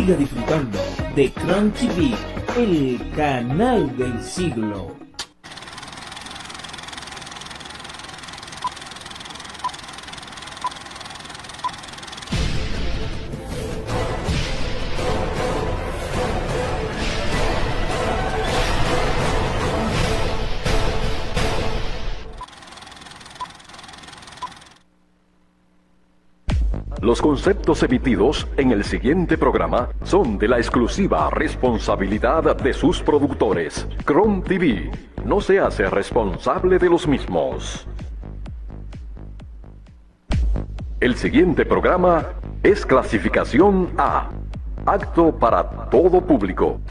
Siga disfrutando de Cron TV, el canal del siglo. Los conceptos emitidos en el siguiente programa son de la exclusiva responsabilidad de sus productores. Cron TV no se hace responsable de los mismos. El siguiente programa es clasificación A, apto para todo público.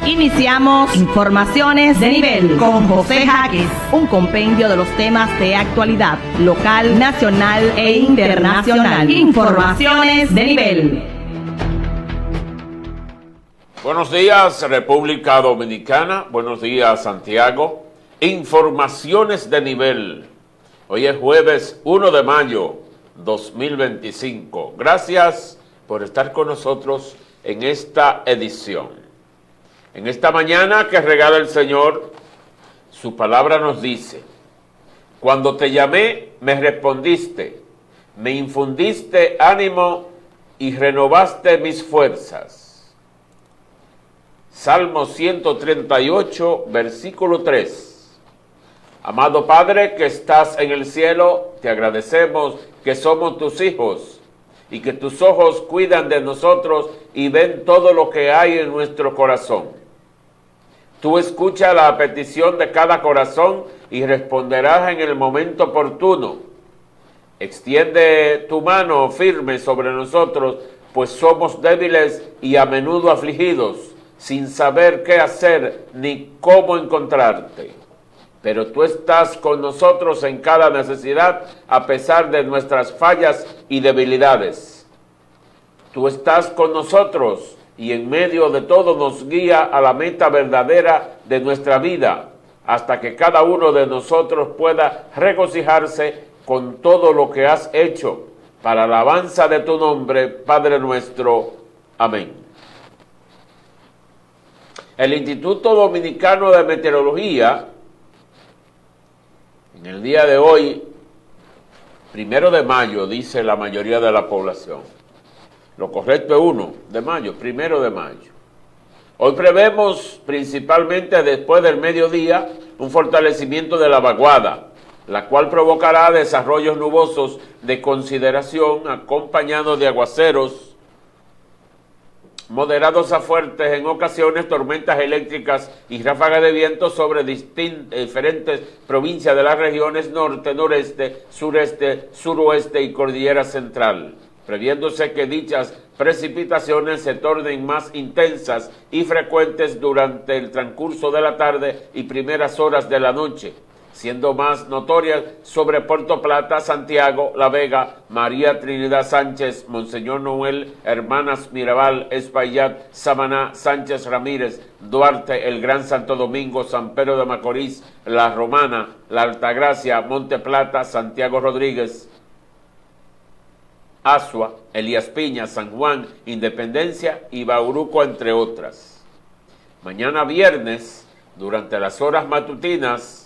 Iniciamos Informaciones de Nivel con José Jaques, un compendio de los temas de actualidad local, nacional e internacional. Informaciones de Nivel. Buenos días, República Dominicana. Buenos días, Santiago. Informaciones de Nivel. Hoy es jueves 1 de mayo 2025. Gracias por estar con nosotros en esta edición. En esta mañana que regala el Señor, su palabra nos dice: cuando te llamé, me respondiste, me infundiste ánimo y renovaste mis fuerzas. Salmo 138, versículo 3. Amado Padre que estás en el cielo, te agradecemos que somos tus hijos y que tus ojos cuidan de nosotros y ven todo lo que hay en nuestro corazón. Tú escuchas la petición de cada corazón y responderás en el momento oportuno. Extiende tu mano firme sobre nosotros, pues somos débiles y a menudo afligidos, sin saber qué hacer ni cómo encontrarte. Pero tú estás con nosotros en cada necesidad, a pesar de nuestras fallas y debilidades. Tú estás con nosotros y en medio de todo nos guía a la meta verdadera de nuestra vida, hasta que cada uno de nosotros pueda regocijarse con todo lo que has hecho, para alabanza de tu nombre, Padre nuestro. Amén. El Instituto Dominicano de Meteorología, en el día de hoy, 1 de mayo, dice la mayoría de la población. Lo correcto es 1 de mayo, 1 de mayo. Hoy prevemos, principalmente después del mediodía, un fortalecimiento de la vaguada, la cual provocará desarrollos nubosos de consideración, acompañados de aguaceros moderados a fuertes, en ocasiones tormentas eléctricas y ráfagas de viento sobre diferentes provincias de las regiones norte, noreste, sureste, suroeste y cordillera central, previéndose que dichas precipitaciones se tornen más intensas y frecuentes durante el transcurso de la tarde y primeras horas de la noche, siendo más notorias sobre Puerto Plata, Santiago, La Vega, María Trinidad Sánchez, Monseñor Noel, Hermanas Mirabal, Espaillat, Samaná, Sánchez Ramírez, Duarte, el Gran Santo Domingo, San Pedro de Macorís, La Romana, La Altagracia, Monte Plata, Santiago Rodríguez, Asua, Elías Piña, San Juan, Independencia y Bauruco, entre otras. Mañana viernes, durante las horas matutinas,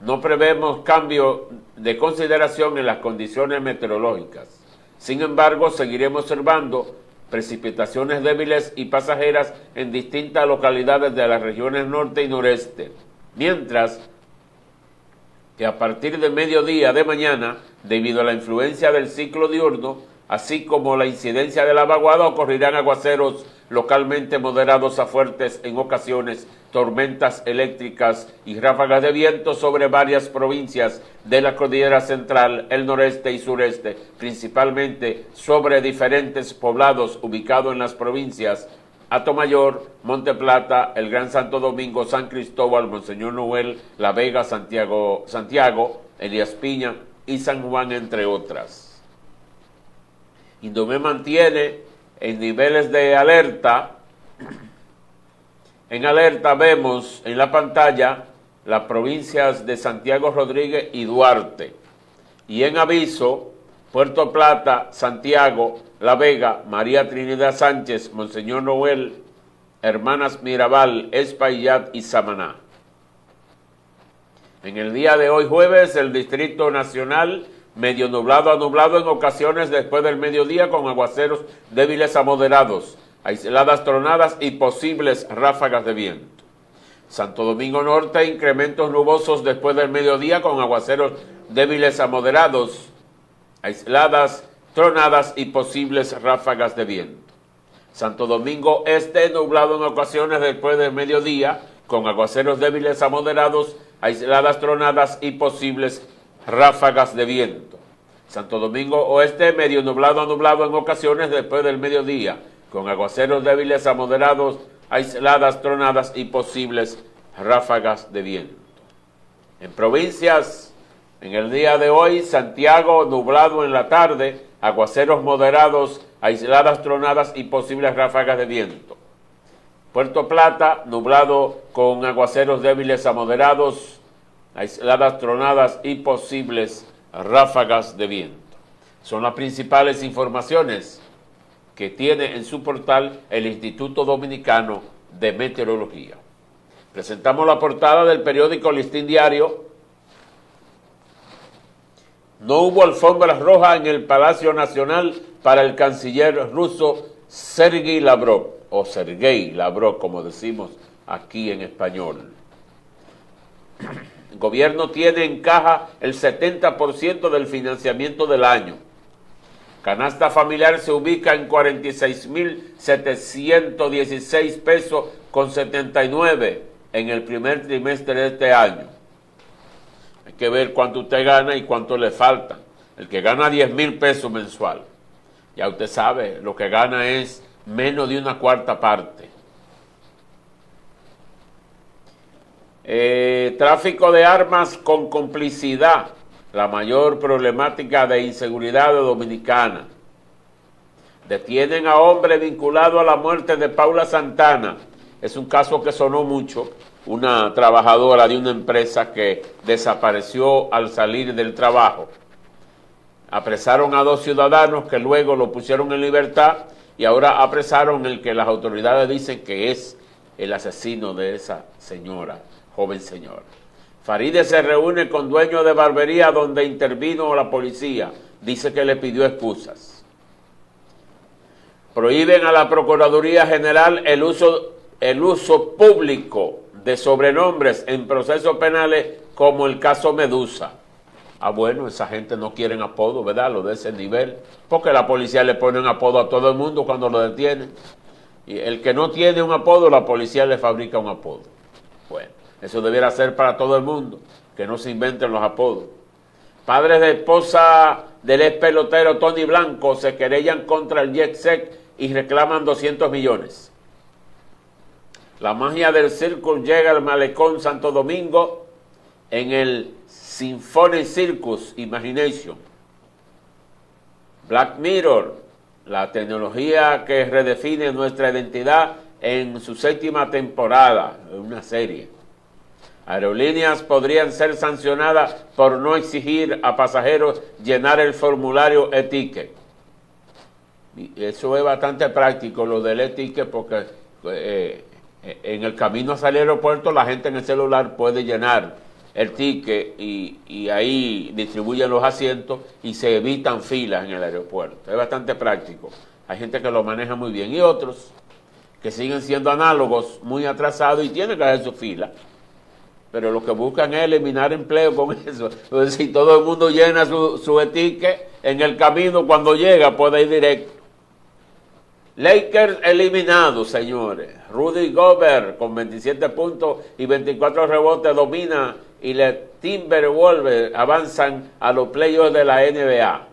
no prevemos cambio de consideración en las condiciones meteorológicas. Sin embargo, seguiremos observando precipitaciones débiles y pasajeras en distintas localidades de las regiones norte y noreste, mientras que a partir del mediodía de mañana, debido a la influencia del ciclo diurno, así como la incidencia de la vaguada, ocurrirán aguaceros localmente moderados a fuertes, en ocasiones tormentas eléctricas y ráfagas de viento sobre varias provincias de la cordillera central, el noreste y sureste, principalmente sobre diferentes poblados ubicados en las provincias Atomayor, Monte Plata, el Gran Santo Domingo, San Cristóbal, Monseñor Noel, La Vega, Santiago, Elías Piña y San Juan, entre otras. Indomé mantiene en niveles de alerta. En alerta vemos en la pantalla las provincias de Santiago Rodríguez y Duarte. Y en aviso Puerto Plata, Santiago, La Vega, María Trinidad Sánchez, Monseñor Noel, Hermanas Mirabal, Espaillat y Samaná. En el día de hoy jueves, el Distrito Nacional, medio nublado a nublado en ocasiones después del mediodía con aguaceros débiles a moderados, aisladas tronadas y posibles ráfagas de viento. Santo Domingo Norte, incrementos nubosos después del mediodía con aguaceros débiles a moderados, aisladas tronadas y posibles ráfagas de viento. Santo Domingo Este, nublado en ocasiones después del mediodía con aguaceros débiles a moderados, aisladas tronadas y posibles ráfagas de viento. Santo Domingo Oeste, medio nublado a nublado en ocasiones después del mediodía, con aguaceros débiles a moderados, aisladas tronadas y posibles ráfagas de viento. En provincias, en el día de hoy, Santiago, nublado en la tarde, aguaceros moderados, aisladas tronadas y posibles ráfagas de viento. Puerto Plata, nublado con aguaceros débiles a moderados, aisladas tronadas y posibles ráfagas de viento. Son las principales informaciones que tiene en su portal el Instituto Dominicano de Meteorología. Presentamos la portada del periódico Listín Diario. No hubo alfombras rojas en el Palacio Nacional para el canciller ruso Sergei Lavrov, o Sergei Lavrov, como decimos aquí en español. El gobierno tiene en caja el 70% del financiamiento del año. Canasta familiar se ubica en 46.716 pesos con 79 en el primer trimestre de este año. Hay que ver cuánto usted gana y cuánto le falta. El que gana 10.000 pesos mensual, ya usted sabe, lo que gana es menos de una cuarta parte. Tráfico de armas con complicidad, la mayor problemática de inseguridad dominicana. Detienen a hombre vinculado a la muerte de Paula Santana. Es un caso que sonó mucho, una trabajadora de una empresa que desapareció al salir del trabajo. Apresaron a 2 ciudadanos que luego lo pusieron en libertad y ahora apresaron el que las autoridades dicen que es el asesino de esa señora, joven señora. Faride se reúne con dueño de barbería donde intervino la policía. Dice que le pidió excusas. Prohíben a la Procuraduría General el uso público de sobrenombres en procesos penales como el caso Medusa. Ah, bueno, esa gente no quiere apodo, ¿verdad? Lo de ese nivel. Porque la policía le pone un apodo a todo el mundo cuando lo detienen. Y el que no tiene un apodo, la policía le fabrica un apodo. Bueno, eso debiera ser para todo el mundo, que no se inventen los apodos. Padres de esposa del ex pelotero Tony Blanco se querellan contra el Jet-Set y reclaman 200 millones. La magia del circo llega al Malecón Santo Domingo en el Symphony Circus Imagination. Black Mirror, la tecnología que redefine nuestra identidad en su 7ª temporada, una serie. Aerolíneas podrían ser sancionadas por no exigir a pasajeros llenar el formulario e-ticket. Y eso es bastante práctico, lo del e-ticket, porque en el camino hacia el aeropuerto la gente en el celular puede llenar el ticket y ahí distribuyen los asientos y se evitan filas en el aeropuerto. Es bastante práctico. Hay gente que lo maneja muy bien y otros que siguen siendo análogos, muy atrasados y tienen que hacer su fila. Pero lo que buscan es eliminar empleo con eso. Entonces, si todo el mundo llena su ticket, en el camino cuando llega puede ir directo. Lakers eliminados, señores. Rudy Gobert con 27 puntos y 24 rebotes domina y los Timberwolves avanzan a los playoffs de la NBA.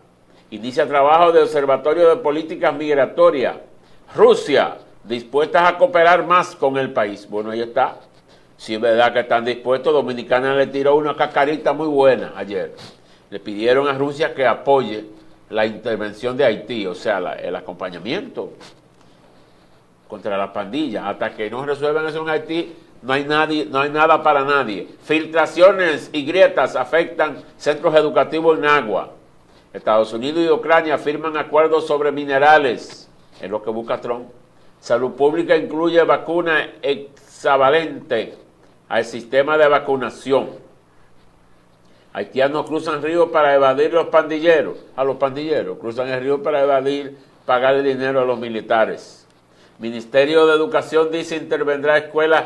Inicia trabajo de Observatorio de Políticas Migratorias. Rusia, dispuestas a cooperar más con el país. Bueno, ahí está. Si es verdad que están dispuestos, Dominicana le tiró una cascarita muy buena ayer. Le pidieron a Rusia que apoye la intervención de Haití, o sea, el acompañamiento contra la pandilla. Hasta que no resuelvan eso en Haití, no hay nada para nadie. Filtraciones y grietas afectan centros educativos en Agua. Estados Unidos y Ucrania firman acuerdos sobre minerales, es lo que busca Trump. Salud Pública incluye vacuna hexavalente al sistema de vacunación. Haitianos cruzan río para evadir los pandilleros. A los pandilleros cruzan el río para evadir, pagar el dinero a los militares. Ministerio de Educación dice intervendrá escuelas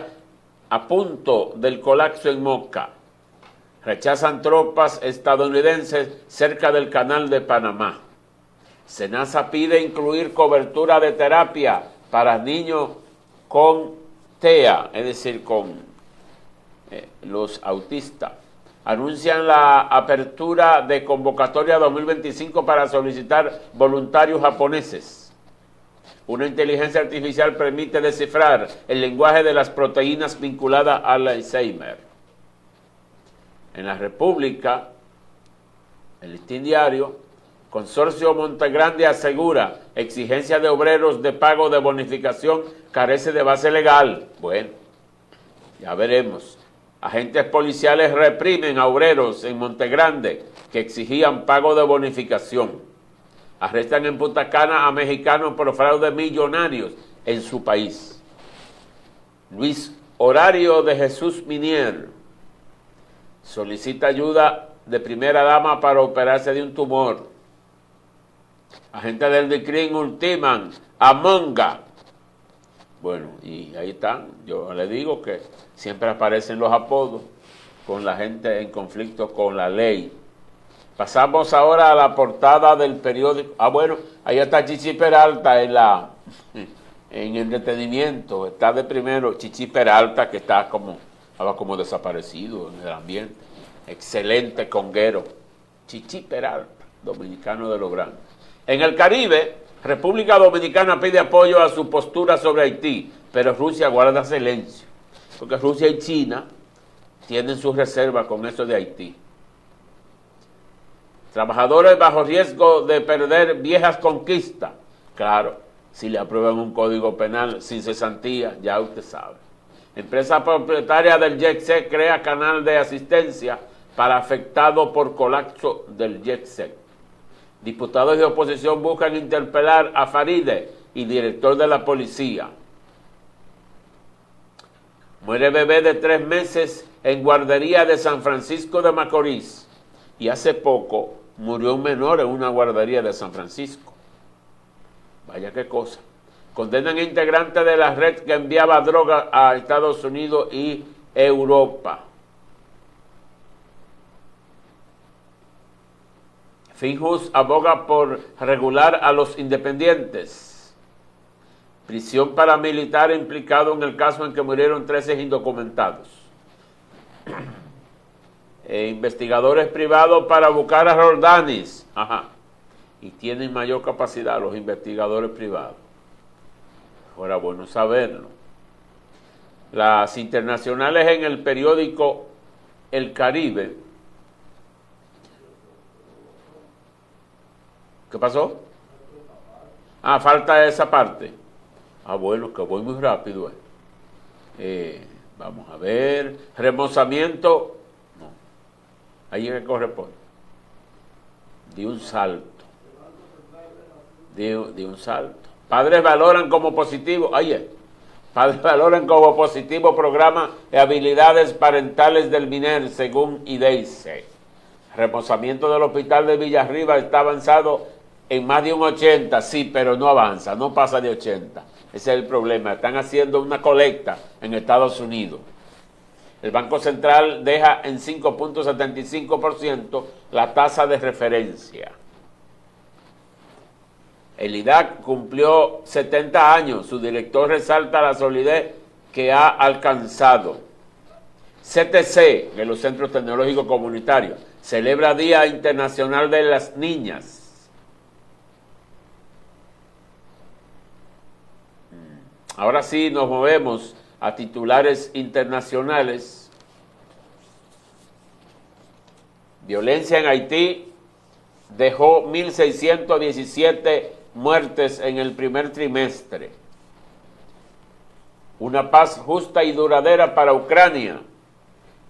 a punto del colapso en Moca. Rechazan tropas estadounidenses cerca del canal de Panamá. SENASA pide incluir cobertura de terapia para niños con TEA, es decir, con los autistas. Anuncian la apertura de convocatoria 2025 para solicitar voluntarios japoneses. Una inteligencia artificial permite descifrar el lenguaje de las proteínas vinculadas al Alzheimer. En la República, el Listín Diario, Consorcio Montegrande asegura exigencia de obreros de pago de bonificación carece de base legal. Bueno, ya veremos. Agentes policiales reprimen a obreros en Montegrande que exigían pago de bonificación. Arrestan en Punta Cana a mexicanos por fraude millonarios en su país. Luis Horario de Jesús Minier solicita ayuda de primera dama para operarse de un tumor. Agentes del DICRIN ultiman a Monga. Bueno, y ahí están. Yo le digo que siempre aparecen los apodos con la gente en conflicto con la ley. Pasamos ahora a la portada del periódico. Bueno, ahí está Chichi Peralta en entretenimiento. Está de primero Chichi Peralta, que estaba como desaparecido en el ambiente. Excelente conguero. Chichi Peralta, dominicano de lo grande. En el Caribe, República Dominicana pide apoyo a su postura sobre Haití, pero Rusia guarda silencio, porque Rusia y China tienen sus reservas con eso de Haití. Trabajadores bajo riesgo de perder viejas conquistas. Claro, si le aprueban un código penal sin cesantía, ya usted sabe. Empresa propietaria del JETSEC crea canal de asistencia para afectados por colapso del JETSEC. Diputados de oposición buscan interpelar a Faride y director de la policía. Muere bebé de 3 meses en guardería de San Francisco de Macorís. Y hace poco murió un menor en una guardería de San Francisco. Vaya qué cosa. Condenan a integrantes de la red que enviaba droga a Estados Unidos y Europa. Finjus aboga por regular a los independientes. Prisión paramilitar implicado en el caso en que murieron 13 indocumentados. Investigadores privados para buscar a Roldanis. Y tienen mayor capacidad los investigadores privados. Ahora, bueno saberlo. Las internacionales en el periódico El Caribe. ¿Qué pasó? Falta esa parte. Bueno, que voy muy rápido. Vamos a ver. Remozamiento. No. Ahí es que corresponde. De un salto. De un salto. Padres valoran como positivo. Padres valoran como positivo programa de habilidades parentales del MINER, según IDEICE. Remozamiento del hospital de Villarriba está avanzado en más de un 80, sí, pero no avanza, no pasa de 80. Ese es el problema. Están haciendo una colecta en Estados Unidos. El Banco Central deja en 5.75% la tasa de referencia. El IDAC cumplió 70 años. Su director resalta la solidez que ha alcanzado. CTC, de los Centros Tecnológicos Comunitarios, celebra Día Internacional de las Niñas. Ahora sí nos movemos a titulares internacionales. Violencia en Haití dejó 1.617 muertes en el primer trimestre. Una paz justa y duradera para Ucrania.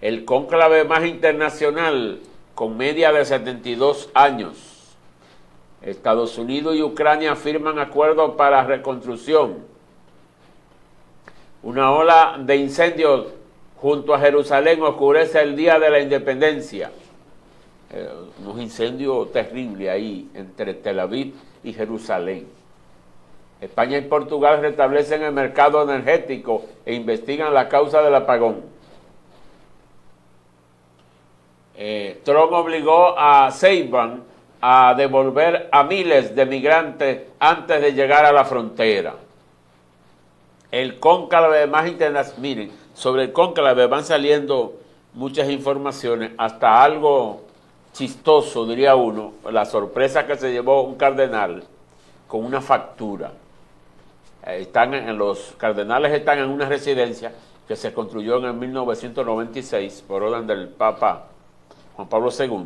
El cónclave más internacional con media de 72 años. Estados Unidos y Ucrania firman acuerdos para reconstrucción. Una ola de incendios junto a Jerusalén oscurece el día de la independencia. Unos incendios terribles ahí entre Tel Aviv y Jerusalén. España y Portugal restablecen el mercado energético e investigan la causa del apagón. Trump obligó a Seiban a devolver a miles de migrantes antes de llegar a la frontera. El cónclave más internacional, miren, sobre el cónclave van saliendo muchas informaciones, hasta algo chistoso, diría uno, la sorpresa que se llevó un cardenal con una factura. Los cardenales están en una residencia que se construyó en el 1996 por orden del Papa Juan Pablo II.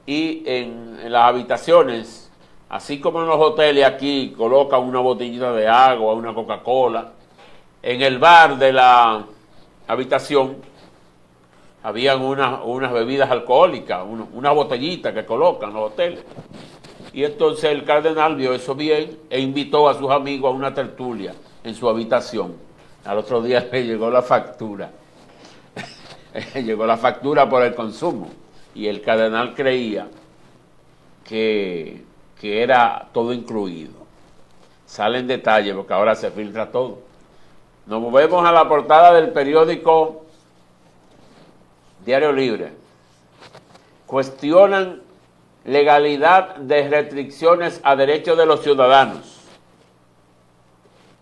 Y en las habitaciones, así como en los hoteles aquí, colocan una botellita de agua, una Coca-Cola. En el bar de la habitación habían unas bebidas alcohólicas, una botellita que colocan en los hoteles. Y entonces el cardenal vio eso bien e invitó a sus amigos a una tertulia en su habitación. Al otro día le llegó la factura. Llegó la factura por el consumo. Y el cardenal creía que era todo incluido. Sale en detalle porque ahora se filtra todo. Nos movemos a la portada del periódico Diario Libre. Cuestionan legalidad de restricciones a derechos de los ciudadanos.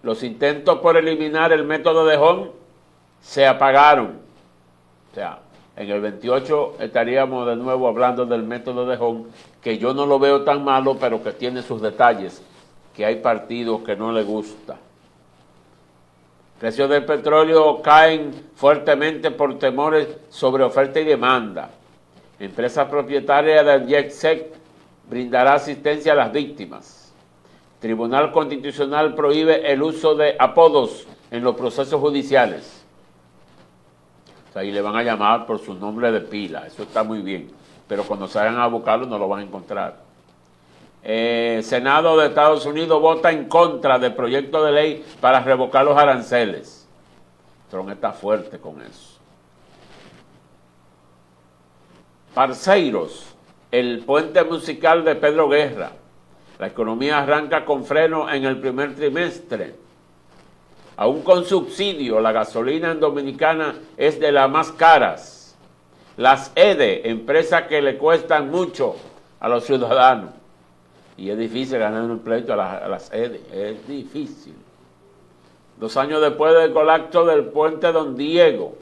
Los intentos por eliminar el método de Hong se apagaron. O sea, en el 28 estaríamos de nuevo hablando del método de Hong, que yo no lo veo tan malo, pero que tiene sus detalles, que hay partidos que no le gusta. Precios del petróleo caen fuertemente por temores sobre oferta y demanda. Empresa propietaria del JETSEC brindará asistencia a las víctimas. Tribunal Constitucional prohíbe el uso de apodos en los procesos judiciales. O sea, ahí le van a llamar por su nombre de pila, eso está muy bien. Pero cuando salgan a buscarlo no lo van a encontrar. Senado de Estados Unidos vota en contra del proyecto de ley para revocar los aranceles. Trump está fuerte con eso. Parceiros, el puente musical de Pedro Guerra. La economía arranca con freno en el primer trimestre. Aún con subsidio, la gasolina en Dominicana es de las más caras. Las EDE, empresas que le cuestan mucho a los ciudadanos. Y es difícil ganar un pleito a las EDE, es difícil. 2 años después del colapso del puente Don Diego,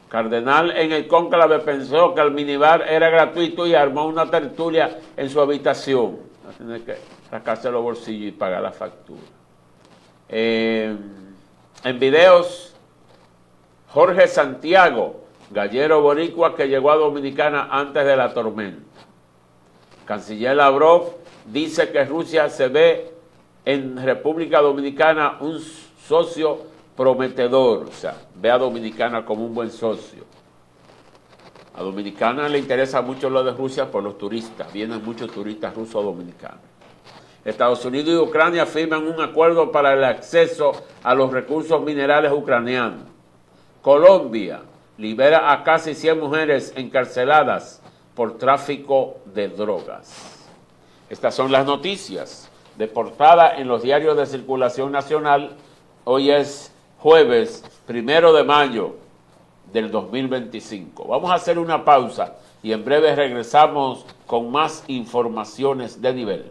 Cardenal en el cónclave pensó que el minibar era gratuito y armó una tertulia en su habitación. Tiene que sacarse los bolsillos y pagar la factura. En videos, Jorge Santiago, gallero boricua que llegó a Dominicana antes de la tormenta. Canciller Lavrov dice que Rusia se ve en República Dominicana un socio prometedor, o sea, ve a Dominicana como un buen socio. A Dominicana le interesa mucho lo de Rusia por los turistas, vienen muchos turistas rusos a Dominicana. Estados Unidos y Ucrania firman un acuerdo para el acceso a los recursos minerales ucranianos. Colombia libera a casi 100 mujeres encarceladas por tráfico de drogas. Estas son las noticias de portada en los diarios de circulación nacional. Hoy es jueves 1 de mayo del 2025. Vamos a hacer una pausa y en breve regresamos con más informaciones de nivel.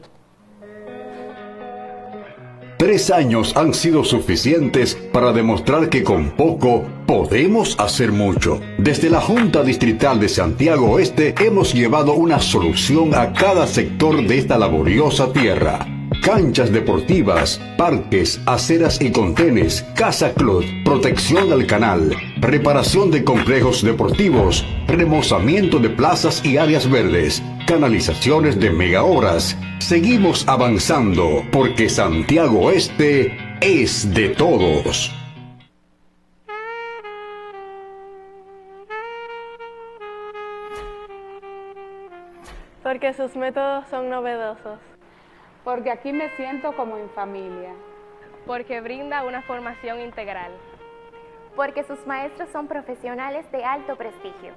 3 años han sido suficientes para demostrar que con poco podemos hacer mucho. Desde la Junta Distrital de Santiago Oeste hemos llevado una solución a cada sector de esta laboriosa tierra. Canchas deportivas, parques, aceras y contenes, casa club, protección al canal, reparación de complejos deportivos, remozamiento de plazas y áreas verdes, canalizaciones de megahoras. Seguimos avanzando porque Santiago Oeste es de todos. Porque sus métodos son novedosos. Porque aquí me siento como en familia. Porque brinda una formación integral. Porque sus maestros son profesionales de alto prestigio.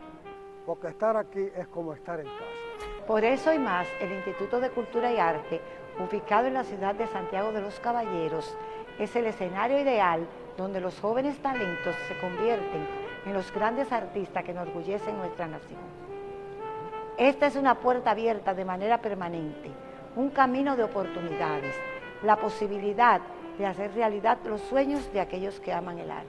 Porque estar aquí es como estar en casa. Por eso y más, el Instituto de Cultura y Arte, ubicado en la ciudad de Santiago de los Caballeros, es el escenario ideal donde los jóvenes talentos se convierten en los grandes artistas que enorgullecen nuestra nación. Esta es una puerta abierta de manera permanente, un camino de oportunidades, la posibilidad de hacer realidad los sueños de aquellos que aman el arte.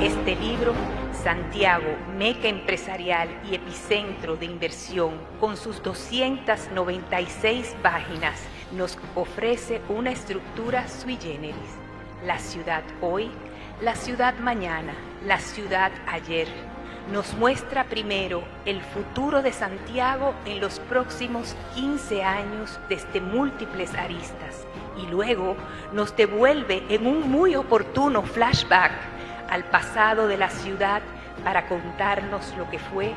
Este libro, Santiago, meca empresarial y epicentro de inversión, con sus 296 páginas, nos ofrece una estructura sui generis. La ciudad hoy, la ciudad mañana, la ciudad ayer. Nos muestra primero el futuro de Santiago en los próximos 15 años desde múltiples aristas y luego nos devuelve en un muy oportuno flashback al pasado de la ciudad para contarnos lo que fue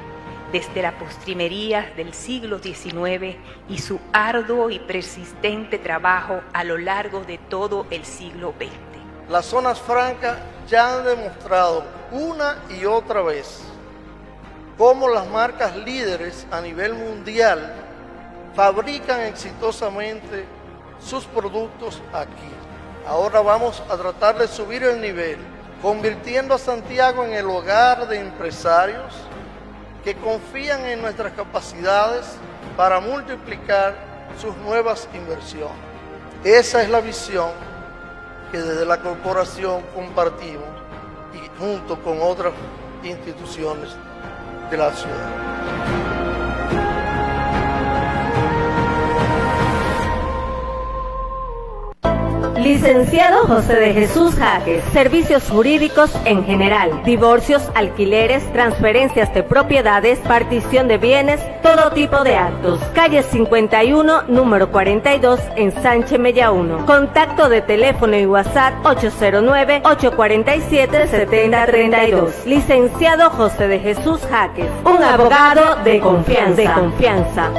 desde la postrimería del siglo XIX y su arduo y persistente trabajo a lo largo de todo el siglo XX. Las zonas francas ya han demostrado una y otra vez cómo las marcas líderes a nivel mundial fabrican exitosamente sus productos aquí. Ahora vamos a tratar de subir el nivel, convirtiendo a Santiago en el hogar de empresarios que confían en nuestras capacidades para multiplicar sus nuevas inversiones. Esa es la visión que desde la corporación compartimos y junto con otras instituciones de la ciudad. Licenciado José de Jesús Jaques, servicios jurídicos en general, divorcios, alquileres, transferencias de propiedades, partición de bienes, todo tipo de actos. Calle 51, número 42, en Sánchez Mella 1. Contacto de teléfono y WhatsApp 809-847-7032. Licenciado José de Jesús Jaques, un abogado de confianza.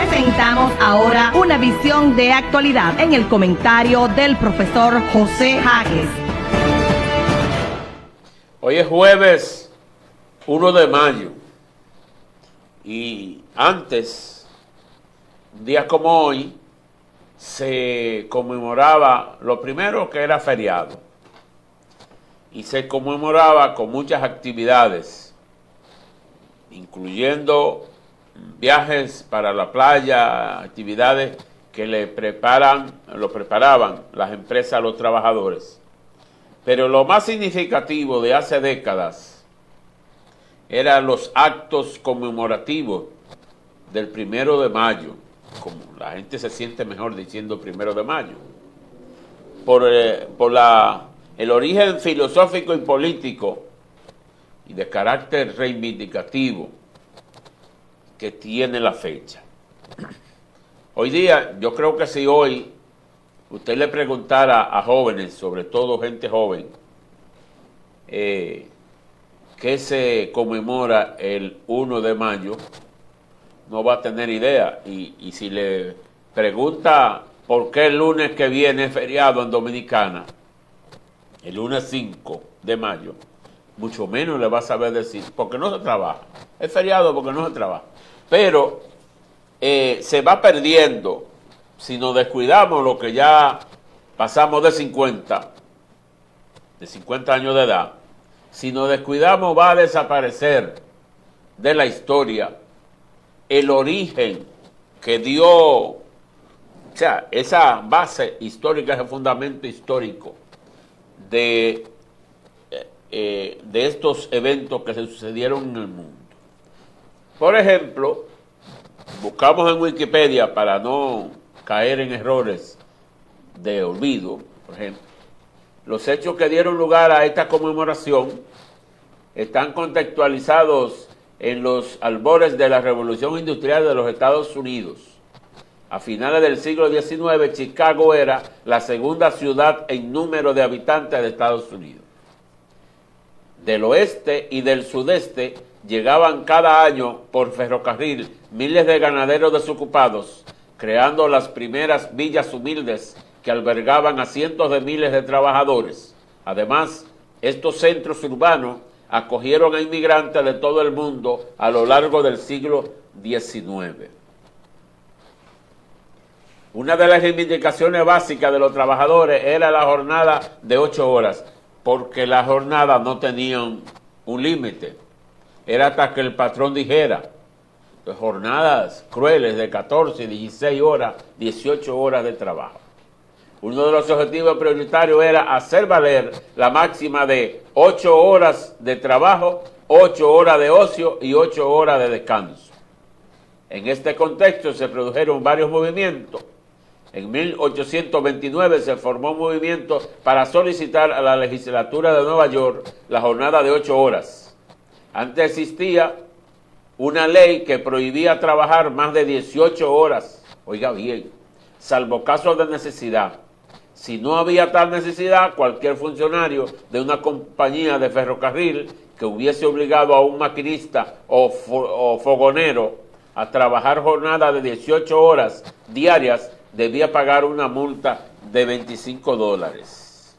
Presentamos ahora una visión de actualidad en el comentario del profesor José Jaques. Hoy es jueves 1 de mayo y antes, un día como hoy, se conmemoraba lo primero que era feriado y se conmemoraba con muchas actividades, incluyendo viajes para la playa, actividades que lo preparaban las empresas a los trabajadores. Pero lo más significativo de hace décadas eran los actos conmemorativos del 1 de mayo, como la gente se siente mejor diciendo 1 de mayo, por el origen filosófico y político y de carácter reivindicativo que tiene la fecha. Hoy día, yo creo que si hoy usted le preguntara a jóvenes, sobre todo gente joven, qué se conmemora el 1 de mayo, no va a tener idea. Y si le pregunta por qué el lunes que viene es feriado en Dominicana, el lunes 5 de mayo, mucho menos le va a saber decir, porque no se trabaja. Es feriado porque no se trabaja. Pero se va perdiendo, si nos descuidamos, lo que ya pasamos de 50 años de edad, si nos descuidamos va a desaparecer de la historia el origen que dio, o sea, esa base histórica, ese fundamento histórico de estos eventos que se sucedieron en el mundo. Por ejemplo, buscamos en Wikipedia para no caer en errores de olvido, por ejemplo. Los hechos que dieron lugar a esta conmemoración están contextualizados en los albores de la Revolución Industrial de los Estados Unidos. A finales del siglo XIX, Chicago era la segunda ciudad en número de habitantes de Estados Unidos. Del oeste y del sudeste llegaban cada año por ferrocarril miles de ganaderos desocupados, creando las primeras villas humildes que albergaban a cientos de miles de trabajadores. Además, estos centros urbanos acogieron a inmigrantes de todo el mundo a lo largo del siglo XIX. Una de las reivindicaciones básicas de los trabajadores era la jornada de 8 horas, porque las jornadas no tenían un límite. Era hasta que el patrón dijera. Jornadas crueles de 14, 16 horas, 18 horas de trabajo. Uno de los objetivos prioritarios era hacer valer la máxima de 8 horas de trabajo, 8 horas de ocio y 8 horas de descanso. En este contexto se produjeron varios movimientos. En 1829 se formó un movimiento para solicitar a la legislatura de Nueva York la jornada de 8 horas. Antes existía una ley que prohibía trabajar más de 18 horas, oiga bien, salvo casos de necesidad. Si no había tal necesidad, cualquier funcionario de una compañía de ferrocarril que hubiese obligado a un maquinista o fogonero a trabajar jornada de 18 horas diarias debía pagar una multa de $25.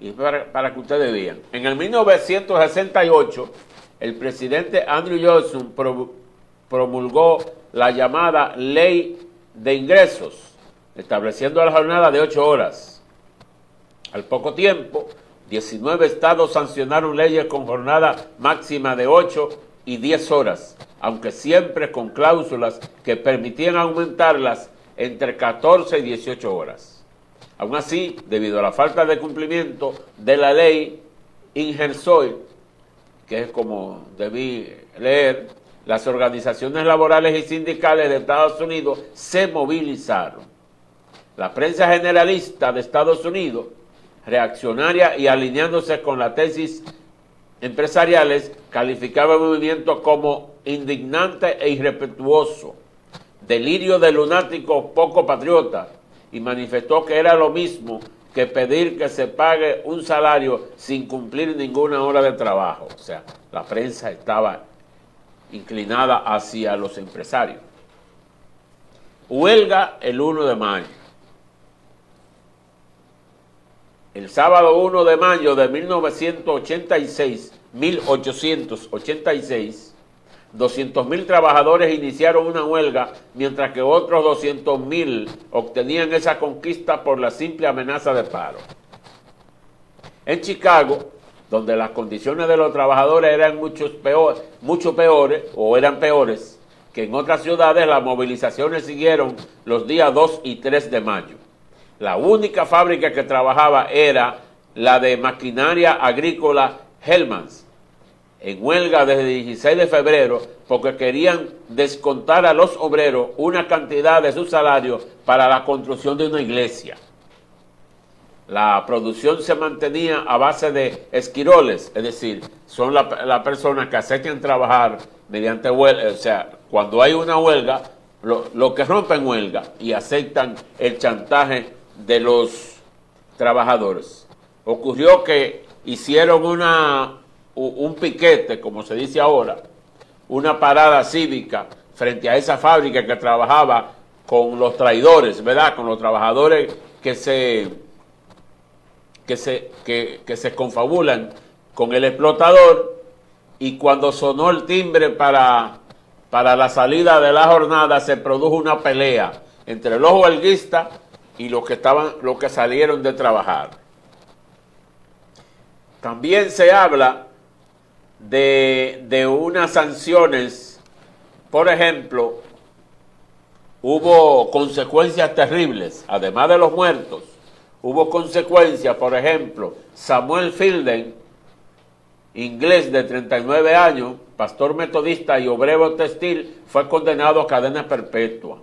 Y para que ustedes vean, en el 1968, el presidente Andrew Johnson promulgó la llamada Ley de Ingresos, estableciendo la jornada de 8 horas. Al poco tiempo, 19 estados sancionaron leyes con jornada máxima de 8 y 10 horas, aunque siempre con cláusulas que permitían aumentarlas entre 14 y 18 horas. Aún así, debido a la falta de cumplimiento de la ley Ingersoll, que es como debí leer, las organizaciones laborales y sindicales de Estados Unidos se movilizaron. La prensa generalista de Estados Unidos, reaccionaria y alineándose con las tesis empresariales, calificaba el movimiento como indignante e irrespetuoso, delirio de lunáticos poco patriotas, y manifestó que era lo mismo que pedir que se pague un salario sin cumplir ninguna hora de trabajo. O sea, la prensa estaba inclinada hacia los empresarios. Huelga el 1 de mayo. El sábado 1 de mayo de 1886, 200.000 trabajadores iniciaron una huelga, mientras que otros 200.000 obtenían esa conquista por la simple amenaza de paro. En Chicago, donde las condiciones de los trabajadores eran mucho peores, o eran peores que en otras ciudades, las movilizaciones siguieron los días 2 y 3 de mayo. La única fábrica que trabajaba era la de maquinaria agrícola Hellmann's, en huelga desde el 16 de febrero porque querían descontar a los obreros una cantidad de su salario para la construcción de una iglesia. La producción se mantenía a base de esquiroles, es decir, son las personas que aceptan trabajar mediante huelga, o sea, cuando hay una huelga, lo que rompen huelga y aceptan el chantaje de los trabajadores. Ocurrió que hicieron un piquete, como se dice ahora, una parada cívica frente a esa fábrica que trabajaba con los traidores, ¿verdad? Con los trabajadores que se confabulan con el explotador, y cuando sonó el timbre para la salida de la jornada se produjo una pelea entre los huelguistas y los que salieron de trabajar. También se habla de unas sanciones. Por ejemplo, hubo consecuencias terribles, además de los muertos. Hubo consecuencias, por ejemplo, Samuel Fielden, inglés de 39 años, pastor metodista y obrero textil, fue condenado a cadena perpetua.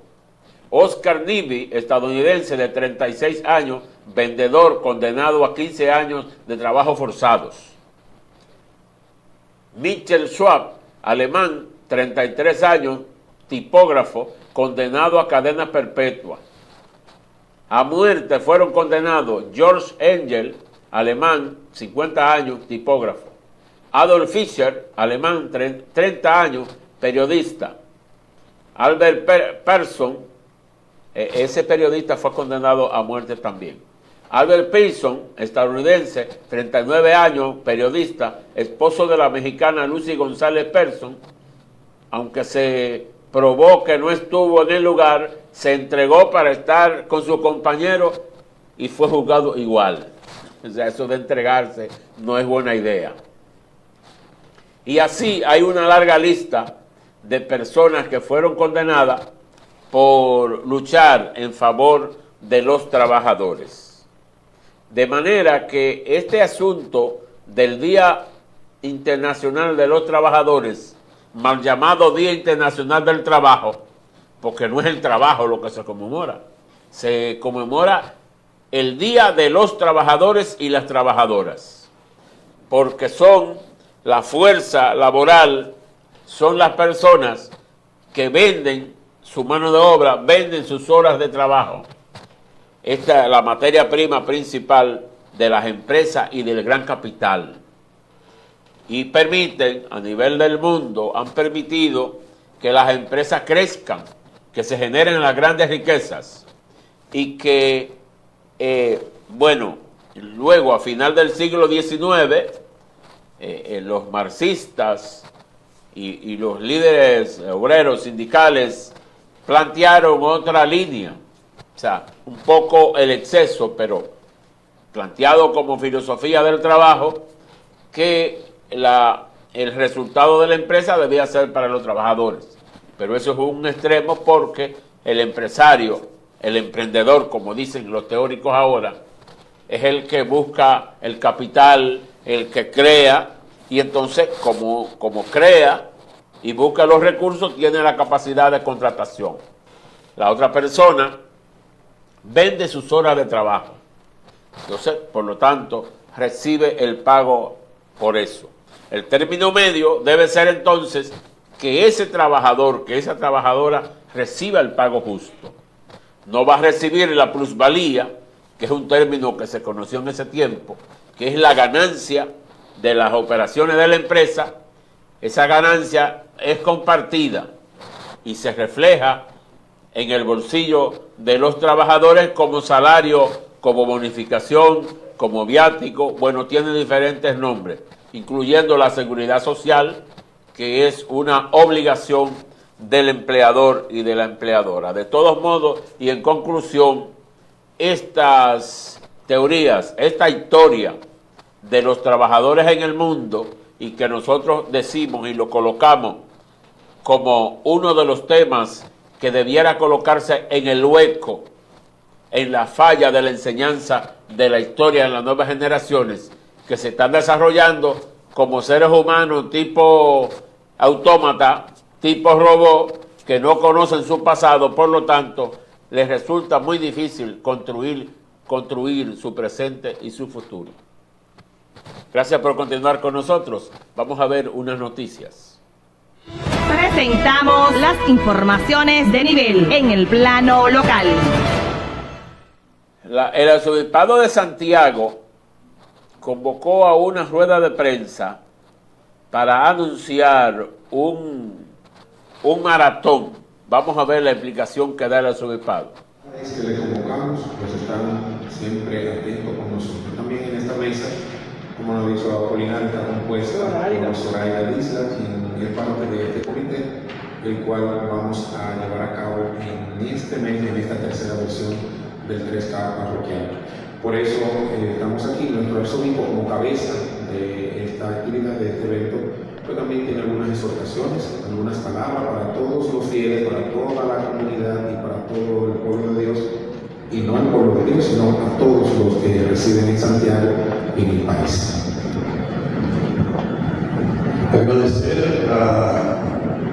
Oscar Nibby, estadounidense de 36 años, vendedor, condenado a 15 años de trabajo forzados. Michael Schwab, alemán, 33 años, tipógrafo, condenado a cadena perpetua. A muerte fueron condenados George Engel, alemán, 50 años, tipógrafo. Adolf Fischer, alemán, 30 años, periodista. Albert Persson, ese periodista fue condenado a muerte también. Albert Pearson, estadounidense, 39 años, periodista, esposo de la mexicana Lucy González Persson, aunque se probó que no estuvo en el lugar, se entregó para estar con su compañero y fue juzgado igual. O sea, eso de entregarse no es buena idea. Y así hay una larga lista de personas que fueron condenadas por luchar en favor de los trabajadores. De manera que este asunto del Día Internacional de los Trabajadores, mal llamado Día Internacional del Trabajo, porque no es el trabajo lo que se conmemora el Día de los Trabajadores y las Trabajadoras, porque son la fuerza laboral, son las personas que venden su mano de obra, venden sus horas de trabajo. Esta es la materia prima principal de las empresas y del gran capital. Y permiten, a nivel del mundo, han permitido que las empresas crezcan, que se generen las grandes riquezas y que, luego a final del siglo XIX, los marxistas y los líderes obreros sindicales plantearon otra línea, o sea, un poco el exceso, pero planteado como filosofía del trabajo, que el resultado de la empresa debía ser para los trabajadores. Pero eso es un extremo porque el empresario, el emprendedor, como dicen los teóricos ahora, es el que busca el capital, el que crea, y entonces como crea y busca los recursos, tiene la capacidad de contratación. La otra persona vende sus horas de trabajo. Entonces, por lo tanto, recibe el pago por eso. El término medio debe ser entonces que ese trabajador, que esa trabajadora reciba el pago justo. No va a recibir la plusvalía, que es un término que se conoció en ese tiempo, que es la ganancia de las operaciones de la empresa. Esa ganancia es compartida y se refleja en el bolsillo de los trabajadores como salario, como bonificación, como viático, tiene diferentes nombres, incluyendo la seguridad social, que es una obligación del empleador y de la empleadora. De todos modos, y en conclusión, estas teorías, esta historia de los trabajadores en el mundo, y que nosotros decimos y lo colocamos como uno de los temas que debiera colocarse en el hueco, en la falla de la enseñanza de la historia en las nuevas generaciones, que se están desarrollando como seres humanos tipo autómata, tipo robot, que no conocen su pasado, por lo tanto, les resulta muy difícil construir su presente y su futuro. Gracias por continuar con nosotros. Vamos a ver unas noticias. Presentamos las informaciones de nivel en el plano local. El arzobispado de Santiago convocó a una rueda de prensa para anunciar un maratón. Vamos a ver la explicación que da el arzobispado. Es que le convocamos, pues están siempre atentos con nosotros. También en esta mesa, como lo dicho Apolinar, está compuesta por Zoraida Isla, quien es parte de este comité, el cual vamos a llevar a cabo en este mes, en esta tercera versión del 3K parroquial. Por eso estamos aquí, nuestro arzobispo como cabeza de esta actividad, de este evento, pero también tiene algunas exhortaciones, algunas palabras para todos los fieles, para toda la comunidad y para todo el pueblo de Dios, y no al pueblo de Dios, sino a todos los que residen en Santiago y en el país. Agradecer a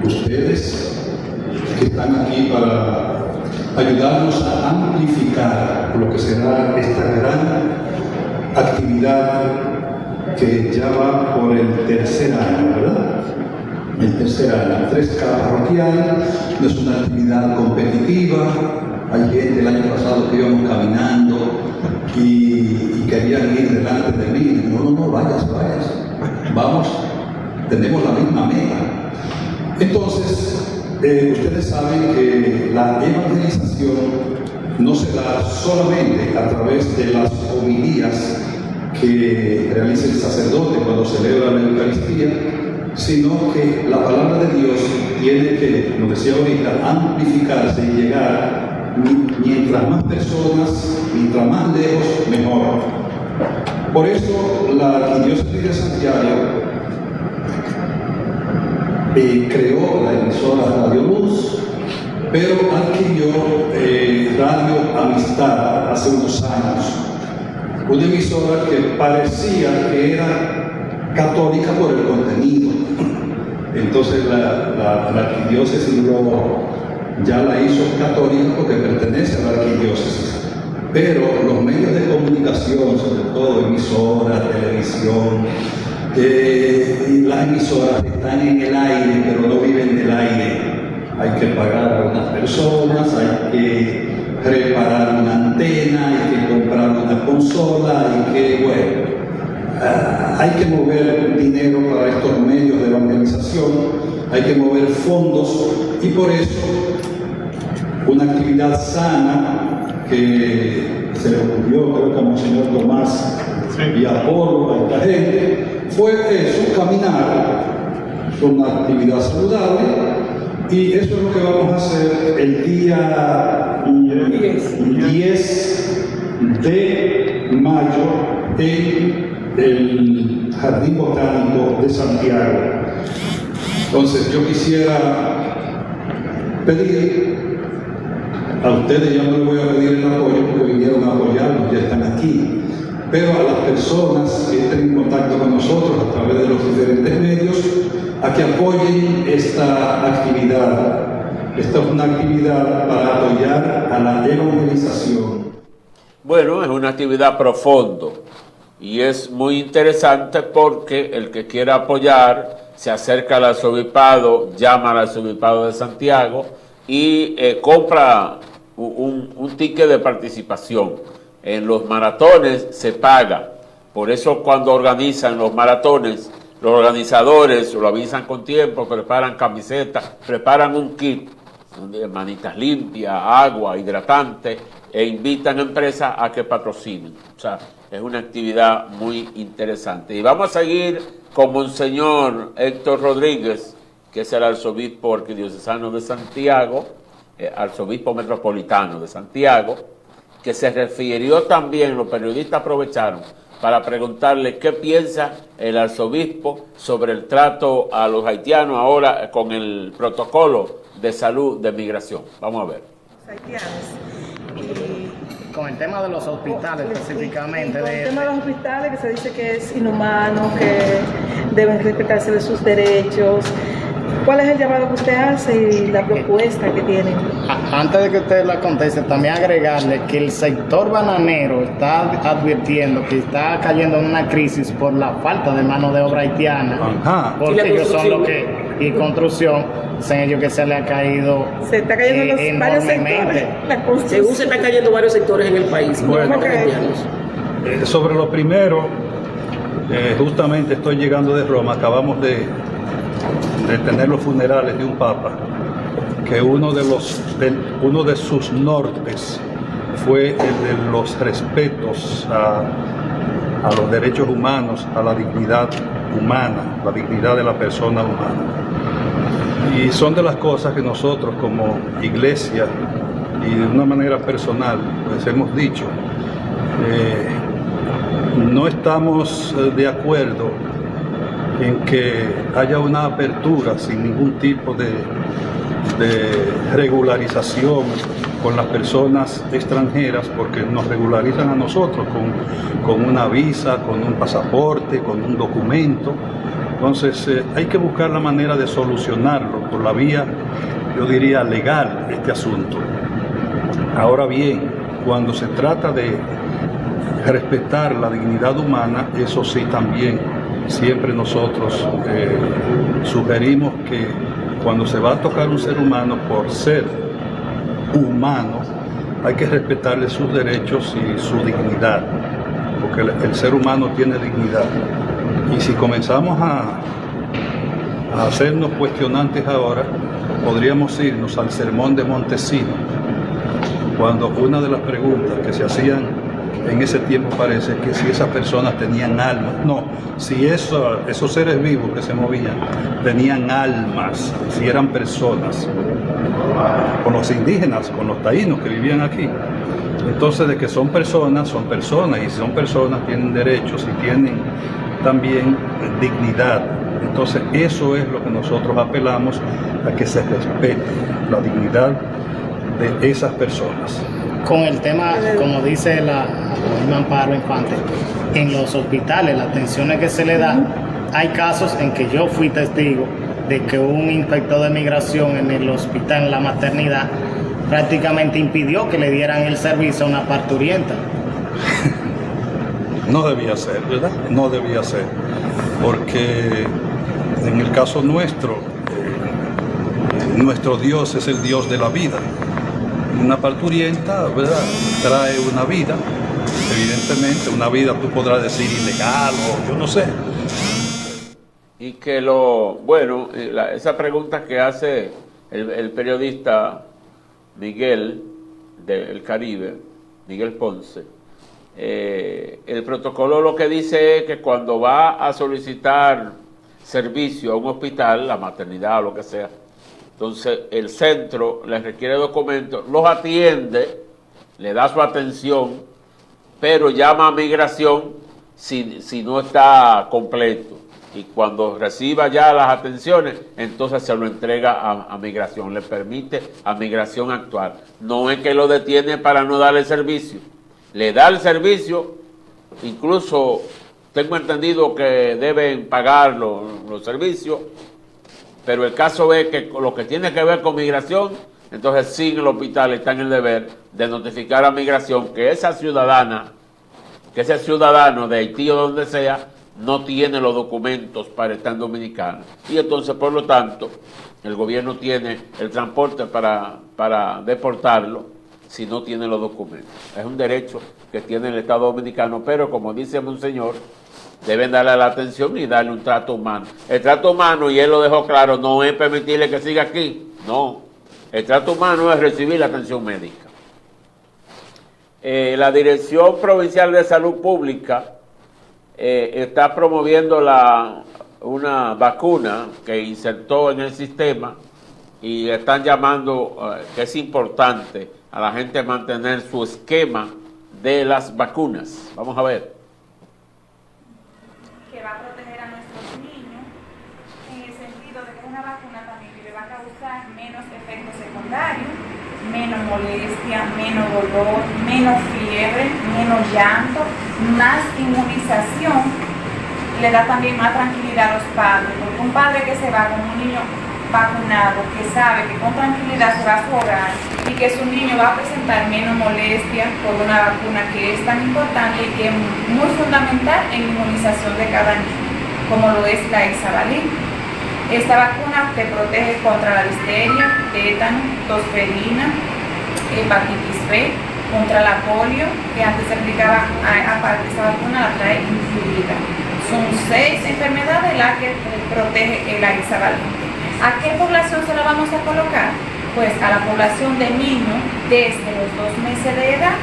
ustedes que están aquí para ayudarnos a amplificar lo que será esta gran actividad que ya va por el tercer año, ¿verdad? El tercer año, 3K parroquial, no es una actividad competitiva. Hay gente el año pasado que íbamos caminando y querían ir delante de mí. No, vayas, vamos, tenemos la misma meta. Entonces, ustedes saben que la evangelización no se da solamente a través de las homilías que realiza el sacerdote cuando celebra la Eucaristía, sino que la palabra de Dios tiene que, como decía ahorita, amplificarse y llegar mientras más personas, mientras más lejos, mejor. Por eso la Arquidiócesis de Santiago creó la emisora Radio Luz, pero adquirió Radio Amistad hace unos años, una emisora que parecía que era católica por el contenido. Entonces la arquidiócesis ya la hizo católica porque pertenece a la arquidiócesis. Pero los medios de comunicación, sobre todo emisoras, televisión, las emisoras están en el aire, pero no viven del aire. Hay que pagar a unas personas, hay que reparar una antena, hay que comprar una consola, hay que mover dinero para estos medios de evangelización, hay que mover fondos, y por eso una actividad sana que se le ocurrió, creo que a Monseñor Tomás y a Polo, a esta gente, fue eso, caminar, una actividad saludable, y eso es lo que vamos a hacer el día 10 de mayo en el Jardín Botánico de Santiago. Entonces yo quisiera pedir a ustedes, ya no les voy a pedir el apoyo porque vinieron a apoyarnos, ya están aquí, pero a las personas que estén en contacto con nosotros a través de los diferentes medios, a que apoyen esta actividad. Esta es una actividad para apoyar a la evangelización. Bueno, es una actividad profundo y es muy interesante porque el que quiera apoyar se acerca al arzobispado, llama al arzobispado de Santiago y compra un ticket de participación. En los maratones se paga, por eso cuando organizan los maratones, los organizadores lo avisan con tiempo, preparan camisetas, preparan un kit de manitas limpias, agua, hidratante, e invitan a empresas a que patrocinen. O sea, es una actividad muy interesante. Y vamos a seguir con Monseñor Héctor Rodríguez, que es el arzobispo arquidiocesano de Santiago, arzobispo metropolitano de Santiago, que se refirió también, los periodistas aprovecharon para preguntarle qué piensa el arzobispo sobre el trato a los haitianos ahora con el protocolo de salud de migración. Vamos a ver. Y con el tema de los hospitales específicamente. Con el tema de los hospitales, que se dice que es inhumano, que deben respetarse de sus derechos. ¿Cuál es el llamado que usted hace y la propuesta que tienen? Antes de que usted la conteste, también agregarle que el sector bananero está advirtiendo que está cayendo en una crisis por la falta de mano de obra haitiana. Porque ellos son los que, y construcción, dicen ellos que se le ha caído se está cayendo en varios sectores. Según se están cayendo varios sectores en el país. Bueno, sobre lo primero, justamente estoy llegando de Roma, acabamos de tener los funerales de un papa, que uno de sus nortes fue el de los respetos a los derechos humanos, a la dignidad humana, la dignidad de la persona humana. Y son de las cosas que nosotros como iglesia y de una manera personal pues hemos dicho, no estamos de acuerdo en que haya una apertura sin ningún tipo de regularización con las personas extranjeras, porque nos regularizan a nosotros con una visa, con un pasaporte, con un documento. Entonces hay que buscar la manera de solucionarlo por la vía, yo diría, legal, este asunto. Ahora bien, cuando se trata de respetar la dignidad humana, eso sí también, siempre nosotros sugerimos que cuando se va a tocar un ser humano por ser humano, hay que respetarle sus derechos y su dignidad, porque el ser humano tiene dignidad. Y si comenzamos a hacernos cuestionantes ahora, podríamos irnos al sermón de Montesino, cuando una de las preguntas que se hacían en ese tiempo parece que si esas personas tenían almas, no, si esos seres vivos que se movían tenían almas, si eran personas, con los indígenas, con los taínos que vivían aquí. Entonces, de que son personas, y si son personas tienen derechos y tienen también dignidad. Entonces, eso es lo que nosotros apelamos, a que se respete la dignidad de esas personas. Con el tema, como dice la misma Amparo Infante, en los hospitales, las atenciones que se le dan, hay casos en que yo fui testigo de que un inspector de migración en el hospital, en la maternidad, prácticamente impidió que le dieran el servicio a una parturienta. No debía ser, ¿verdad? No debía ser, porque en el caso nuestro, nuestro Dios es el Dios de la vida. Una parturienta, ¿verdad?, trae una vida, evidentemente, una vida tú podrás decir ilegal o yo no sé. Y que esa pregunta que hace el periodista Miguel del Caribe, Miguel Ponce, el protocolo lo que dice es que cuando va a solicitar servicio a un hospital, la maternidad o lo que sea, entonces el centro les requiere documentos, los atiende, le da su atención, pero llama a migración si no está completo. Y cuando reciba ya las atenciones, entonces se lo entrega a migración, le permite a migración actuar. No es que lo detiene para no darle servicio, le da el servicio, incluso tengo entendido que deben pagar los servicios, pero el caso es que lo que tiene que ver con migración, entonces sí en el hospital está en el deber de notificar a migración que esa ciudadana, que ese ciudadano de Haití o donde sea, no tiene los documentos para estar en Dominicana. Y entonces, por lo tanto, el gobierno tiene el transporte para deportarlo si no tiene los documentos. Es un derecho que tiene el Estado Dominicano, pero como dice Monseñor, deben darle la atención y darle un trato humano. El trato humano, y él lo dejó claro, no es permitirle que siga aquí, no. El trato humano es recibir la atención médica. La Dirección Provincial de Salud Pública está promoviendo una vacuna que insertó en el sistema y están llamando que es importante a la gente mantener su esquema de las vacunas. Vamos a ver. Que va a proteger a nuestros niños en el sentido de que es una vacuna también que le va a causar menos efectos secundarios, menos molestia, menos dolor, menos fiebre, menos llanto, más inmunización, le da también más tranquilidad a los padres, porque un padre que se va con un niño vacunado, que sabe que con tranquilidad se va a su hogar y que su niño va a presentar menos molestia por una vacuna que es tan importante y que es muy fundamental en la inmunización de cada niño, como lo es la hexavalina. Esta vacuna te protege contra la difteria, tétano, tosferina, hepatitis B, contra la polio, que antes se aplicaba, aparte esta vacuna la trae incluida. Son 6 enfermedades las que protege la hexavalina. ¿A qué población se la vamos a colocar? Pues a la población de niños desde los 2 meses de edad,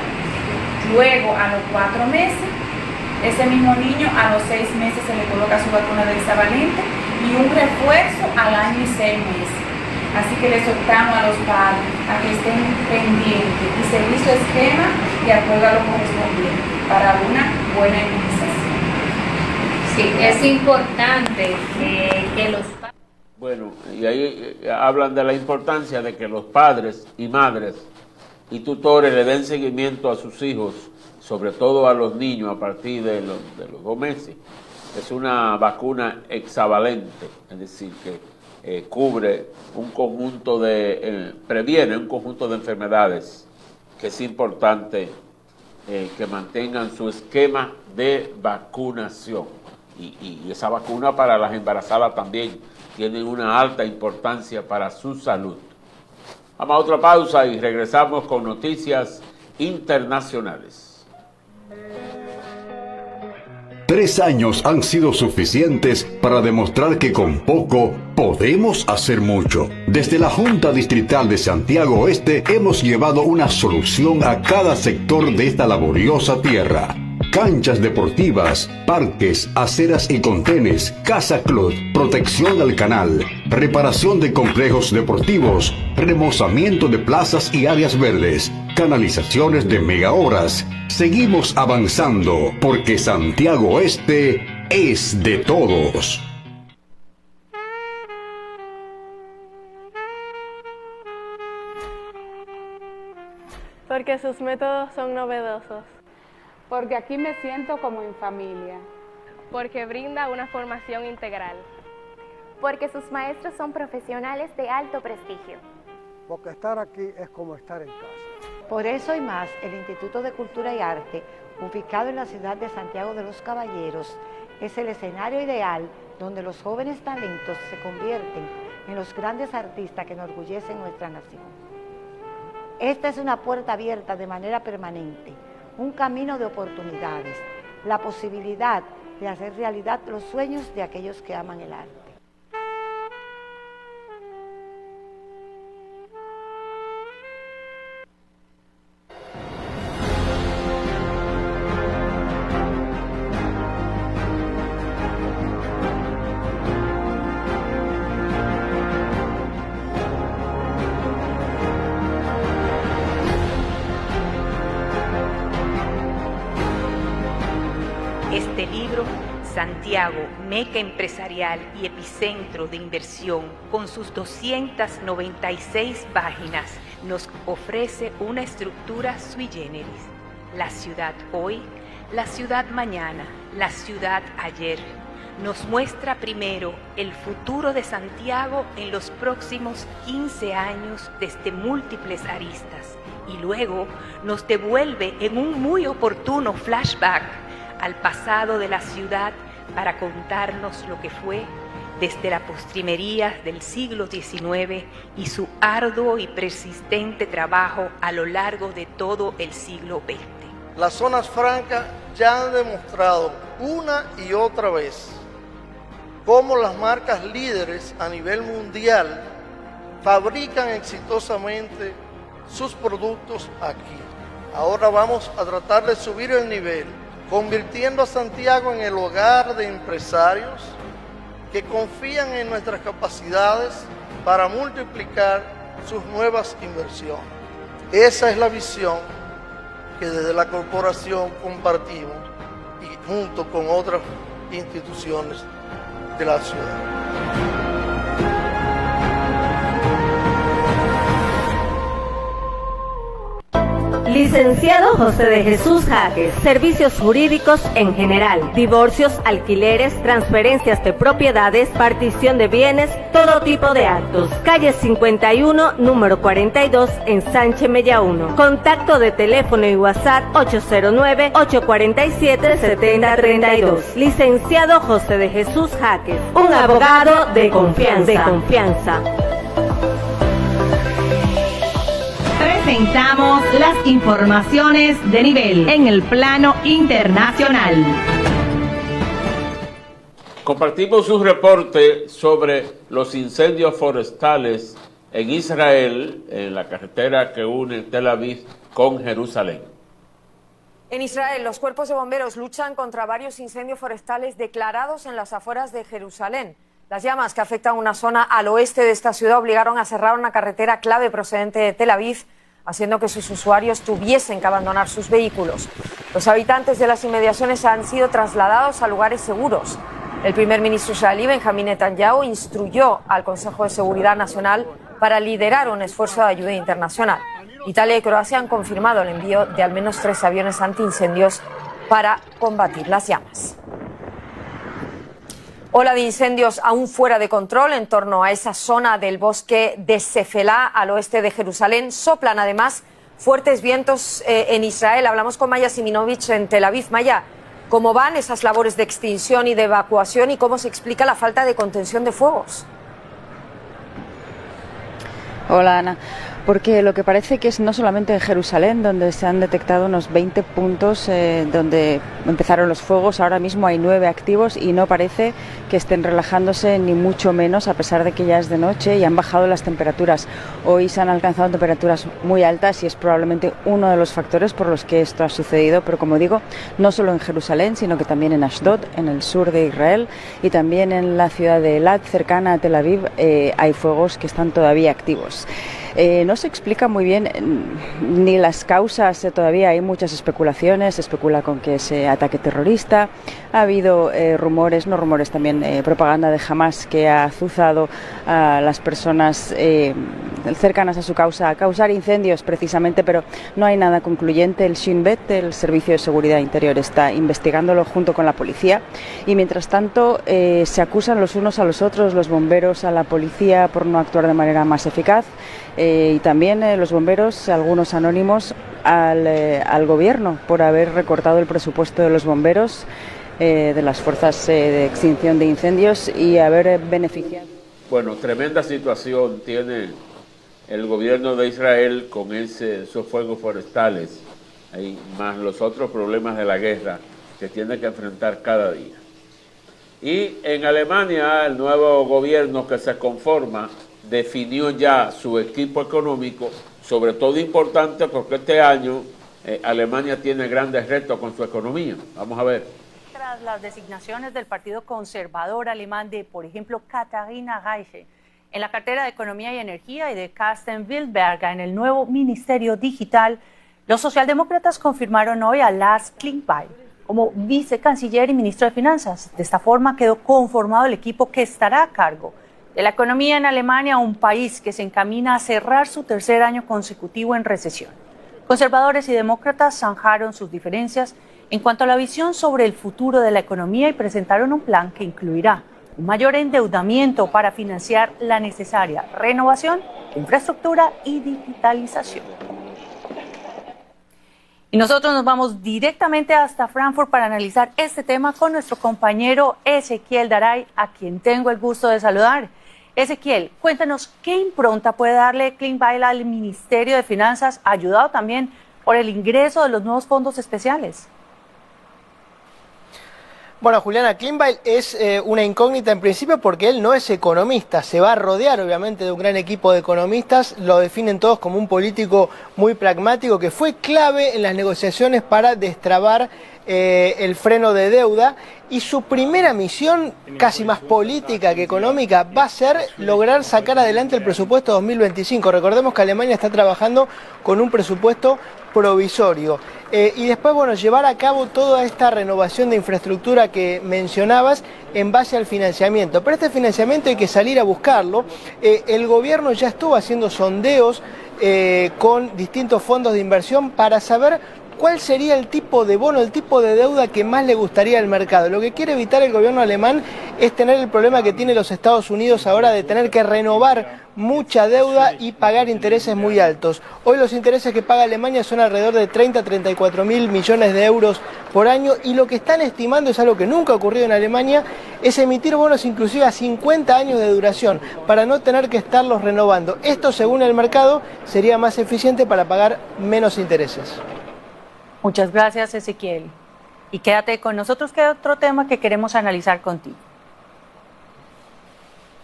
luego a los 4 meses, ese mismo niño a los 6 meses se le coloca su vacuna de hexavalente y un refuerzo al año y 6 meses. Así que les exhortamos a los padres a que estén pendientes y seguir su esquema de acuerdo a lo correspondiente para una buena inmunización. Sí, es importante que los padres... Bueno, y ahí hablan de la importancia de que los padres y madres y tutores le den seguimiento a sus hijos, sobre todo a los niños a partir de los 2 meses. Es una vacuna hexavalente, es decir, que cubre un conjunto previene un conjunto de enfermedades que es importante que mantengan su esquema de vacunación. Y esa vacuna para las embarazadas también tiene una alta importancia para su salud. Vamos a otra pausa y regresamos con noticias internacionales. 3 años han sido suficientes para demostrar que con poco podemos hacer mucho. Desde la Junta Distrital de Santiago Oeste hemos llevado una solución a cada sector de esta laboriosa tierra. Canchas deportivas, parques, aceras y contenes, casa club, protección al canal, reparación de complejos deportivos, remozamiento de plazas y áreas verdes, canalizaciones de megahoras. Seguimos avanzando porque Santiago Oeste es de todos. Porque sus métodos son novedosos. Porque aquí me siento como en familia. Porque brinda una formación integral. Porque sus maestros son profesionales de alto prestigio. Porque estar aquí es como estar en casa. Por eso y más, el Instituto de Cultura y Arte, ubicado en la ciudad de Santiago de los Caballeros, es el escenario ideal donde los jóvenes talentos se convierten en los grandes artistas que enorgullecen nuestra nación. Esta es una puerta abierta de manera permanente, un camino de oportunidades, la posibilidad de hacer realidad los sueños de aquellos que aman el arte. Este libro, Santiago, meca empresarial y epicentro de inversión, con sus 296 páginas, nos ofrece una estructura sui generis. La ciudad hoy, la ciudad mañana, la ciudad ayer. Nos muestra primero el futuro de Santiago en los próximos 15 años desde múltiples aristas y luego nos devuelve en un muy oportuno flashback al pasado de la ciudad para contarnos lo que fue desde la postrimería del siglo XIX y su arduo y persistente trabajo a lo largo de todo el siglo XX. Las zonas francas ya han demostrado una y otra vez cómo las marcas líderes a nivel mundial fabrican exitosamente sus productos aquí. Ahora vamos a tratar de subir el nivel, convirtiendo a Santiago en el hogar de empresarios que confían en nuestras capacidades para multiplicar sus nuevas inversiones. Esa es la visión que desde la corporación compartimos y junto con otras instituciones de la ciudad. Licenciado José de Jesús Jaques, servicios jurídicos en general, divorcios, alquileres, transferencias de propiedades, partición de bienes, todo tipo de actos. Calle 51, número 42, en Sánchez Mella 1. Contacto de teléfono y WhatsApp 809-847-7032. Licenciado José de Jesús Jaques, un abogado de confianza. Presentamos las informaciones de nivel en el plano internacional. Compartimos un reporte sobre los incendios forestales en Israel, en la carretera que une Tel Aviv con Jerusalén. En Israel, los cuerpos de bomberos luchan contra varios incendios forestales declarados en las afueras de Jerusalén. Las llamas que afectan una zona al oeste de esta ciudad obligaron a cerrar una carretera clave procedente de Tel Aviv, haciendo que sus usuarios tuviesen que abandonar sus vehículos. Los habitantes de las inmediaciones han sido trasladados a lugares seguros. El primer ministro israelí, Benjamín Netanyahu, instruyó al Consejo de Seguridad Nacional para liderar un esfuerzo de ayuda internacional. Italia y Croacia han confirmado el envío de al menos 3 aviones antiincendios para combatir las llamas. Ola de incendios aún fuera de control en torno a esa zona del bosque de Sefelá, al oeste de Jerusalén. Soplan además fuertes vientos en Israel. Hablamos con Maya Siminovich en Tel Aviv. Maya, ¿cómo van esas labores de extinción y de evacuación y cómo se explica la falta de contención de fuegos? Hola, Ana. Porque lo que parece que es no solamente en Jerusalén, donde se han detectado unos 20 puntos donde empezaron los fuegos, ahora mismo hay 9 activos y no parece que estén relajándose ni mucho menos, a pesar de que ya es de noche y han bajado las temperaturas. Hoy se han alcanzado temperaturas muy altas y es probablemente uno de los factores por los que esto ha sucedido, pero como digo, no solo en Jerusalén, sino que también en Ashdod, en el sur de Israel, y también en la ciudad de Eilat, cercana a Tel Aviv, hay fuegos que están todavía activos. No se explica muy bien ni las causas, todavía hay muchas especulaciones, se especula con que es ataque terrorista, ha habido propaganda de Hamas que ha azuzado a las personas cercanas a su causa a causar incendios precisamente, pero no hay nada concluyente. El Shin Bet, el Servicio de Seguridad Interior, está investigándolo junto con la policía y mientras tanto se acusan los unos a los otros, los bomberos a la policía por no actuar de manera más eficaz. Y también los bomberos, algunos anónimos, al gobierno por haber recortado el presupuesto de los bomberos, de las fuerzas de extinción de incendios y haber beneficiado. Bueno, tremenda situación tiene el gobierno de Israel con esos fuegos forestales, y más los otros problemas de la guerra que tiene que enfrentar cada día. Y en Alemania, el nuevo gobierno que se conforma definió ya su equipo económico, sobre todo importante porque este año Alemania tiene grandes retos con su economía. Vamos a ver. Tras las designaciones del Partido Conservador alemán de, por ejemplo, Katharina Reiche en la cartera de Economía y Energía y de Carsten Wildberger en el nuevo Ministerio Digital, los socialdemócratas confirmaron hoy a Lars Klingbeil como vicecanciller y ministro de Finanzas. De esta forma quedó conformado el equipo que estará a cargo de la economía en Alemania, un país que se encamina a cerrar su tercer año consecutivo en recesión. Conservadores y demócratas zanjaron sus diferencias en cuanto a la visión sobre el futuro de la economía y presentaron un plan que incluirá un mayor endeudamiento para financiar la necesaria renovación, infraestructura y digitalización. Y nosotros nos vamos directamente hasta Frankfurt para analizar este tema con nuestro compañero Ezequiel Daray, a quien tengo el gusto de saludar. Ezequiel, cuéntanos qué impronta puede darle Klingbeil al Ministerio de Finanzas, ayudado también por el ingreso de los nuevos fondos especiales. Bueno, Juliana, Klingbeil es una incógnita en principio porque él no es economista, se va a rodear obviamente de un gran equipo de economistas, lo definen todos como un político muy pragmático que fue clave en las negociaciones para destrabar el freno de deuda, y su primera misión, casi más política que económica, va a ser lograr sacar adelante el presupuesto 2025. Recordemos que Alemania está trabajando con un presupuesto provisorio. Y después, bueno, llevar a cabo toda esta renovación de infraestructura que mencionabas en base al financiamiento. Pero este financiamiento hay que salir a buscarlo. El gobierno ya estuvo haciendo sondeos con distintos fondos de inversión para saber cuál sería el tipo de bono, el tipo de deuda que más le gustaría al mercado. Lo que quiere evitar el gobierno alemán es tener el problema que tiene los Estados Unidos ahora de tener que renovar mucha deuda y pagar intereses muy altos. Hoy los intereses que paga Alemania son alrededor de 34 mil millones de euros por año, y lo que están estimando, es algo que nunca ha ocurrido en Alemania, es emitir bonos inclusive a 50 años de duración para no tener que estarlos renovando. Esto, según el mercado, sería más eficiente para pagar menos intereses. Muchas gracias, Ezequiel. Y quédate con nosotros, que hay otro tema que queremos analizar contigo.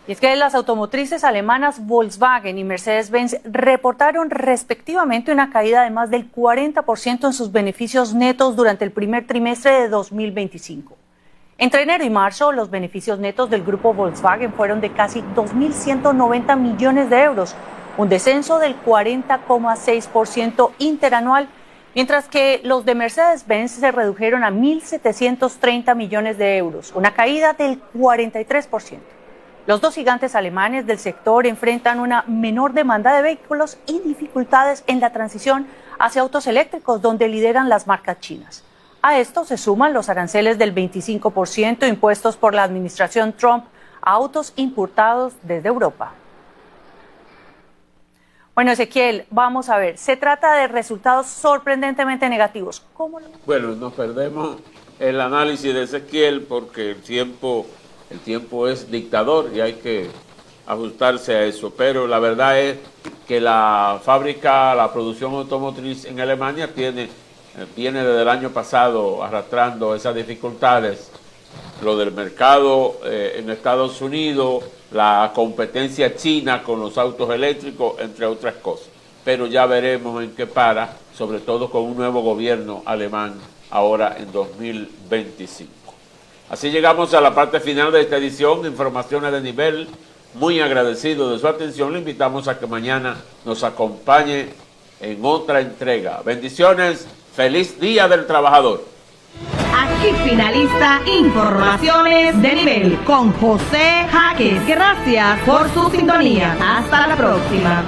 Y es que las automotrices alemanas Volkswagen y Mercedes-Benz reportaron respectivamente una caída de más del 40% en sus beneficios netos durante el primer trimestre de 2025. Entre enero y marzo, los beneficios netos del grupo Volkswagen fueron de casi 2.190 millones de euros, un descenso del 40,6% interanual, mientras que los de Mercedes-Benz se redujeron a 1.730 millones de euros, una caída del 43%. Los dos gigantes alemanes del sector enfrentan una menor demanda de vehículos y dificultades en la transición hacia autos eléctricos, donde lideran las marcas chinas. A esto se suman los aranceles del 25% impuestos por la administración Trump a autos importados desde Europa. Bueno, Ezequiel, vamos a ver, se trata de resultados sorprendentemente negativos. ¿Cómo lo... Bueno, nos perdemos el análisis de Ezequiel porque el tiempo es dictador y hay que ajustarse a eso, pero la verdad es que la producción automotriz en Alemania viene desde el año pasado arrastrando esas dificultades, lo del mercado en Estados Unidos, la competencia china con los autos eléctricos, entre otras cosas. Pero ya veremos en qué para, sobre todo con un nuevo gobierno alemán ahora en 2025. Así llegamos a la parte final de esta edición de Informaciones de Nivel. Muy agradecido de su atención. Le invitamos a que mañana nos acompañe en otra entrega. Bendiciones. Feliz Día del Trabajador. Aquí finaliza Informaciones de Nivel con José Jaques. Gracias por su sintonía. Hasta la próxima.